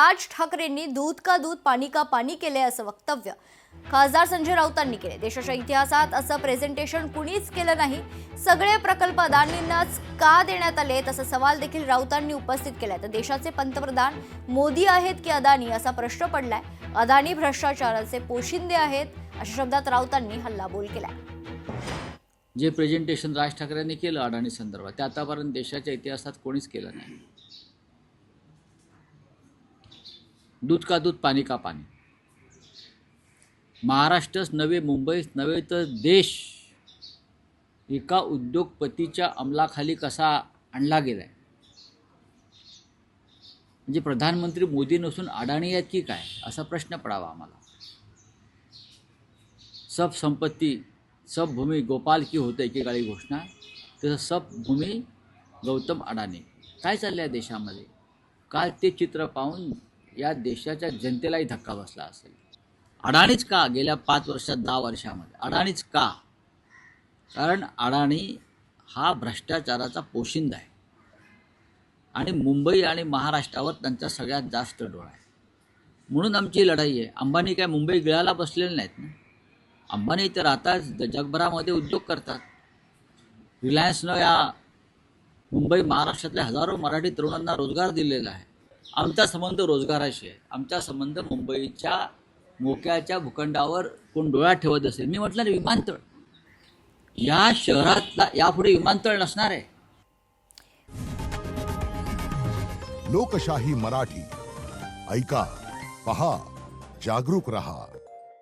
राज ठाकरेंनी दूध का दूध पाणी का पाणी केले असं वक्तव्य खासदार संजय राऊतांनी केले। देशाच्या इतिहासात असं प्रेझेंटेशन कुणीच केलं नाही। सगळे प्रकल्प अदानींनाच का देण्यात आले असा सवाल देखील राऊतांनी उपस्थित केलाय। तर देशाचे पंतप्रधान मोदी आहेत की अदानी असा प्रश्न पडलाय। अदानी भ्रष्टाचाराचे पोशिंदे आहेत अशा शब्दात राऊतांनी हल्लाबोल केलाय। जे प्रेझेंटेशन राज ठाकरेंनी केलं अडाणी संदर्भात ते आतापर्यंत देशाच्या इतिहासात कोणीच केलं नाही। दूध का दूध पाणी का पाणी, महाराष्ट्रच नव्हे मुंबईच नव्हे तर देश एका उद्योगपतीच्या अंमलाखाली कसा आणला गेलाय। म्हणजे प्रधानमंत्री मोदी नसून अडाणी आहेत की काय असा प्रश्न पडावा आम्हाला। सब संपत्ती सब भूमी गोपाल की होते एकेकाळी घोषणा, तसं सब भूमी गौतम अडाणी। काय चाललंय देशामध्ये? काल ते चित्र पाहून या देशाच्या जनतेलाही धक्का बसला असेल। अडाणीच का गेल्या 5 वर्षात 10 वर्षामध्ये अडाणीच का? कारण अडाणी हा भ्रष्टाचाराचा पोशिंदा आहे आणि मुंबई आणि महाराष्ट्रावर त्यांचा सगळ्यात जास्त डोळा आहे। म्हणून आमची लढाई आहे। अंबानी काय मुंबई गिळायला बसलेले नाहीत ना। अंबानी तर आता जगभरामध्ये उद्योग करतात। रिलायन्सनं या मुंबई महाराष्ट्रातल्या हजारो मराठी तरुणांना रोजगार दिलेला आहे। आमचा संबंध रोजगाराशी आहे। आमचा संबंध मुंबईच्या मोक्याच्या भूखंडावर कोण डोळा ठेवत असेल, मी म्हटलं ना विमानतळ, या शहरातला यापुढे विमानतळ नसणार आहे। लोकशाही मराठी ऐका, पहा, जागरूक रहा।